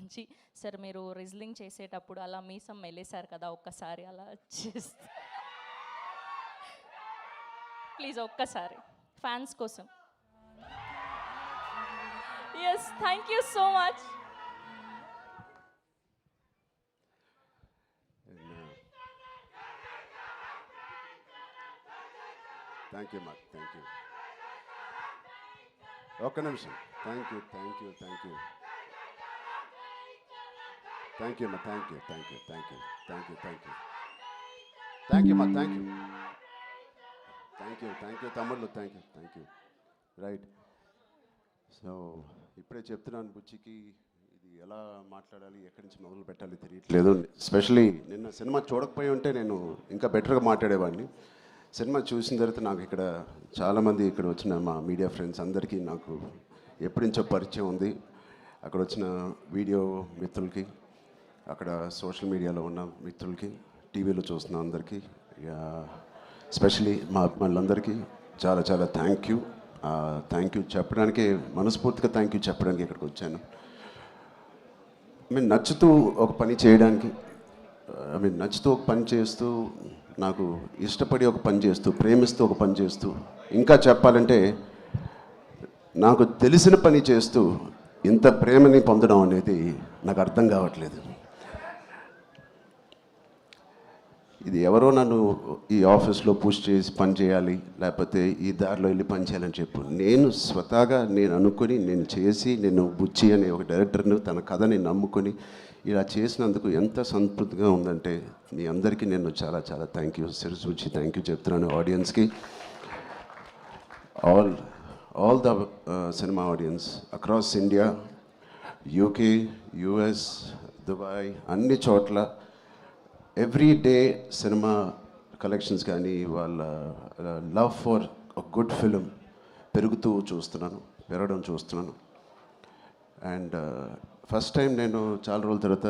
నుంచి సార్ మీరు రిజ్లింగ్ చేసేటప్పుడు అలా మీసం మెలేశారు కదా, ఒక్కసారి అలా చేస్తే ప్లీజ్ ఒక్కసారి ఫ్యాన్స్ కోసం. Yes, thank you so much. Thank you మాకు, థ్యాంక్ యూ. ఒక్క నిమిషం. Thank you, thank you, thank you, thank you మా, thank you, thank you, thank you, thank you, thank you, thank you మా, thank you, thank you, thank you తమ్ముళ్ళు, thank you, thank you. Right. So ఇప్పుడే చెప్తున్నాను బుచ్చికి, ఇది ఎలా మాట్లాడాలి, ఎక్కడి నుంచి మొదలు పెట్టాలి తెలియట్లేదు. ఎస్పెషలీ నిన్న సినిమా చూడకపోయి ఉంటే నేను ఇంకా బెటర్గా మాట్లాడేవాడిని. సినిమా చూసిన తర్వాత నాకు ఇక్కడ చాలామంది ఇక్కడ వచ్చిన మా మీడియా ఫ్రెండ్స్ అందరికీ నాకు ఎప్పటి నుంచో పరిచయం ఉంది. అక్కడ వచ్చిన వీడియో మిత్రులకి, అక్కడ సోషల్ మీడియాలో ఉన్న మిత్రులకి, టీవీలో చూస్తున్న అందరికీ, ఎస్పెషలీ మా అభిమానులందరికీ చాలా చాలా థ్యాంక్ యూ. థ్యాంక్ యూ చెప్పడానికి, మనస్ఫూర్తిగా థ్యాంక్ యూ చెప్పడానికి ఇక్కడికి వచ్చాను. నచ్చుతూ ఒక పని చేయడానికి, నచ్చుతూ ఒక పని చేస్తూ, నాకు ఇష్టపడి ఒక పని చేస్తూ, ప్రేమిస్తూ ఒక పని చేస్తూ, ఇంకా చెప్పాలంటే నాకు తెలిసిన పని చేస్తూ ఇంత ప్రేమని పొందడం అనేది నాకు అర్థం కావట్లేదు. ఇది ఎవరో నన్ను ఈ ఆఫీస్లో పుష్ చేసి పని చేయాలి, లేకపోతే ఈ దారిలో వెళ్ళి పని చేయాలని చెప్పు. నేను స్వతహాగా నేను అనుకుని, నేను చేసి, నేను బుచ్చి అనే ఒక డైరెక్టర్ను తన కథని నమ్ముకొని ఇలా చేసినందుకు ఎంత సంతృప్తిగా ఉందంటే మీ అందరికీ నేను చాలా చాలా థ్యాంక్ యూ, శిరసూచి థ్యాంక్ యూ చెప్తున్నాను. ఆడియన్స్కి, all the cinema audience across India, UK, US, Dubai, అన్ని చోట్ల ఎవ్రీ డే సినిమా కలెక్షన్స్ కానీ వాళ్ళ లవ్ ఫర్ గుడ్ ఫిలిం పెరగడం చూస్తున్నాను. అండ్ ఫస్ట్ టైం నేను చాలా రోజుల తర్వాత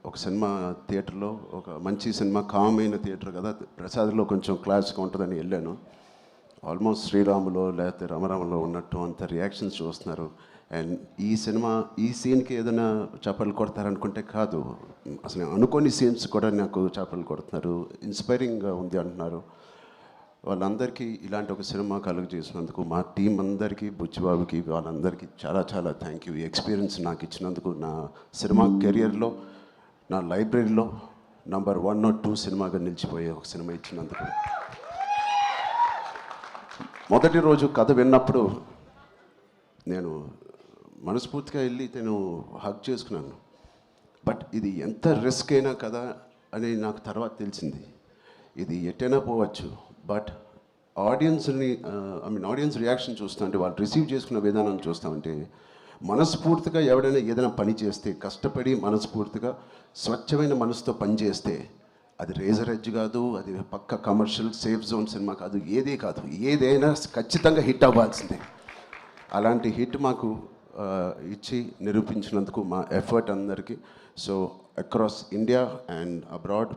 ఒక సినిమా థియేటర్లో, ఒక మంచి సినిమా, కామ్ అయిన థియేటర్ కదా, ప్రసాద్లో కొంచెం క్లాస్గా ఉంటుందని వెళ్ళాను. ఆల్మోస్ట్ శ్రీరాములో లేకపోతే రామరామలో ఉన్నట్టు అంత రియాక్షన్స్ చూస్తున్నారు. అండ్ ఈ సినిమా, ఈ సీన్కి ఏదైనా చప్పట్లు కొడతారనుకుంటే కాదు, అసలు అనుకోని సీన్స్ కూడా నాకు చప్పట్లు కొడుతున్నారు, ఇన్స్పైరింగ్గా ఉంది అంటున్నారు. వాళ్ళందరికీ ఇలాంటి ఒక సినిమా కలుగు చేసినందుకు మా టీం అందరికీ, బుచ్చిబాబుకి, వాళ్ళందరికీ చాలా చాలా థ్యాంక్ యూ. ఈ ఎక్స్పీరియన్స్ నాకు ఇచ్చినందుకు, నా సినిమా కెరియర్లో, నా లైబ్రరీలో నంబర్ 1 or 2 సినిమాగా నిలిచిపోయే ఒక సినిమా ఇచ్చినందుకు. మొదటి రోజు కథ విన్నప్పుడు నేను మనస్ఫూర్తిగా వెళ్ళి నేను హగ్ చేసుకున్నాను. బట్ ఇది ఎంత రిస్క్ అయినా కదా అని నాకు తర్వాత తెలిసింది. ఇది ఎటైనా పోవచ్చు, బట్ ఆడియన్స్ రియాక్షన్ చూస్తుంటే, వాళ్ళు రిసీవ్ చేసుకున్న విధానం చూస్తామంటే, మనస్ఫూర్తిగా ఎవడైనా ఏదైనా పని చేస్తే, కష్టపడి మనస్ఫూర్తిగా స్వచ్ఛమైన మనసుతో పని చేస్తే, అది రేజర్ ఎడ్జ్ కాదు, అది పక్క కమర్షియల్ సేఫ్ జోన్ సినిమా కాదు, ఏదే కాదు, ఏదైనా ఖచ్చితంగా హిట్ అవ్వాల్సిందే. అలాంటి హిట్ మాకు ఇచ్చి నిరూపించినందుకు మా ఎఫర్ట్ అందరికీ. So across India and abroad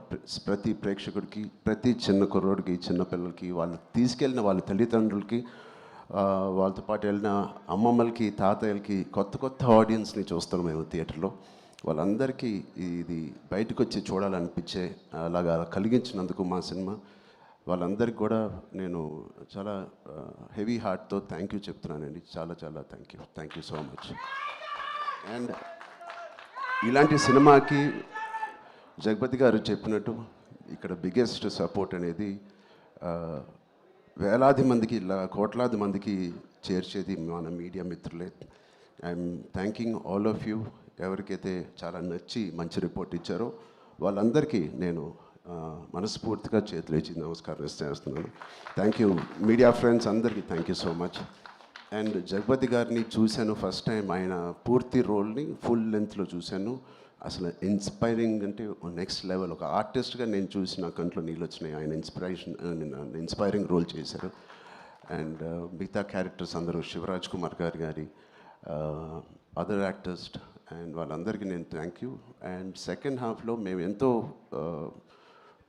ప్రతి ప్రేక్షకుడికి, ప్రతి చిన్న కుర్రోడికి, చిన్నపిల్లలకి, వాళ్ళు తీసుకెళ్ళిన వాళ్ళ తల్లిదండ్రులకి, వాళ్ళతో పాటు వెళ్ళిన అమ్మమ్మలకి, తాతయ్యలకి, కొత్త ఆడియన్స్ని చూస్తాం మేము థియేటర్లో. వాళ్ళందరికీ ఇది బయటకు వచ్చి చూడాలనిపించే అలాగా కలిగించినందుకు మా సినిమా, వాళ్ళందరికీ కూడా నేను చాలా హెవీ హార్ట్తో థ్యాంక్ యూ చెప్తున్నానండి. చాలా చాలా thank you so much. And ఇలాంటి సినిమాకి జగపతి గారు చెప్పినట్టు ఇక్కడ బిగ్గెస్ట్ సపోర్ట్ అనేది వేలాది మందికి, కోట్లాది మందికి చేర్చేది మన మీడియా మిత్రులే. I'm thanking all of you. ఎవరికైతే చాలా నచ్చి మంచి రిపోర్ట్ ఇచ్చారో వాళ్ళందరికీ నేను మనస్ఫూర్తిగా చేతులేచి నమస్కారం చేస్తున్నాను. థ్యాంక్ యూ మీడియా ఫ్రెండ్స్ అందరికీ, thank you so much. And Jagapathi గారిని చూశాను ఫస్ట్ టైం, ఆయన పూర్తి రోల్ని ఫుల్ లెంత్లో చూశాను. అసలు ఇన్స్పైరింగ్ అంటే నెక్స్ట్ లెవెల్. ఒక ఆర్టిస్ట్గా నేను చూసి నా కంట్లో నీళ్ళు వచ్చినాయి. ఆయన ఇన్స్పైరింగ్ రోల్ చేశారు. అండ్ మిగతా క్యారెక్టర్స్ అందరూ, శివరాజ్ కుమార్ గారి అదర్ యాక్టర్స్ అండ్ వాళ్ళందరికీ నేను థ్యాంక్ యూ. అండ్ సెకండ్ హాఫ్లో మేము ఎంతో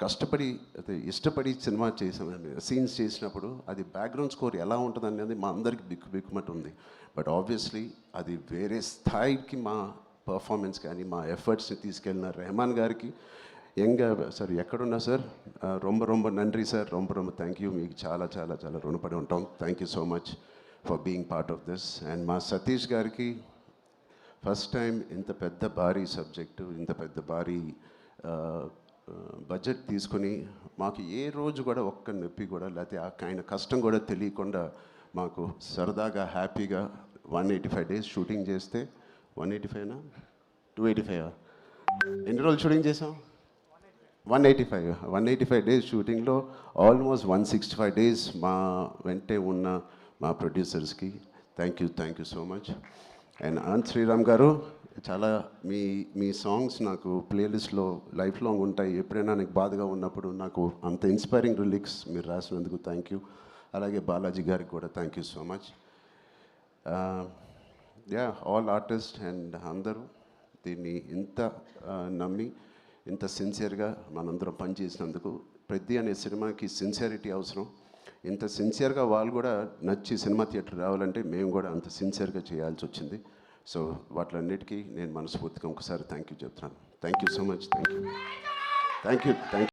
కష్టపడి, అదే ఇష్టపడి సినిమా చేసాం. సీన్స్ చేసినప్పుడు అది బ్యాక్గ్రౌండ్ స్కోర్ ఎలా ఉంటుంది అనేది మా అందరికి బిక్కుమట్టు ఉంది. బట్ ఆబ్వియస్లీ అది వేరే స్థాయికి మా పర్ఫార్మెన్స్ కానీ మా ఎఫర్ట్స్ని తీసుకెళ్ళిన రెహమాన్ గారికి సార్ ఎక్కడున్నా సార్ రొంబ నండ్రి సార్ రొంబ థ్యాంక్ యూ. మీకు చాలా చాలా చాలా రుణపడి ఉంటాం. Thank you so much for being part of this. And మా సతీష్ గారికి ఫస్ట్ టైం ఇంత పెద్ద భారీ సబ్జెక్టు, ఇంత పెద్ద భారీ బడ్జెట్ తీసుకొని మాకు ఏ రోజు కూడా ఒక్క నొప్పి కూడా లేకపోతే ఆయన కష్టం కూడా తెలియకుండా మాకు సరదాగా హ్యాపీగా 185 డేస్ షూటింగ్ చేస్తే 185నా 285 ఎన్ని రోజులు షూటింగ్ చేసాం? 185 డేస్ షూటింగ్లో ఆల్మోస్ట్ 165 డేస్ మా వెంటే ఉన్న మా ప్రొడ్యూసర్స్కి thank you so much. And Anant Sriram garu చాలా మీ సాంగ్స్ నాకు ప్లేలిస్ట్లో లైఫ్ లాంగ్ ఉంటాయి. ఎప్పుడైనా నాకు బాధగా ఉన్నప్పుడు నాకు అంత ఇన్స్పైరింగ్ లిరిక్స్ మీరు రాసినందుకు థ్యాంక్ యూ. అలాగే బాలాజీ గారికి కూడా thank you so much. All artist and అందరూ దీన్ని ఇంత నమ్మి ఇంత సిన్సియర్గా మనందరం పనిచేసినందుకు. ప్రతి అనే సినిమాకి సిన్సియారిటీ అవసరం. ఇంత సిన్సియర్గా వాళ్ళు కూడా నచ్చి సినిమా థియేటర్ రావాలంటే మేము కూడా అంత సిన్సియర్గా చేయాల్సి వచ్చింది. సో వాటిలన్నిటికీ నేను మనస్ఫూర్తిగా ఒకసారి థ్యాంక్ యూ చెప్తున్నాను. Thank you so much. Thank you.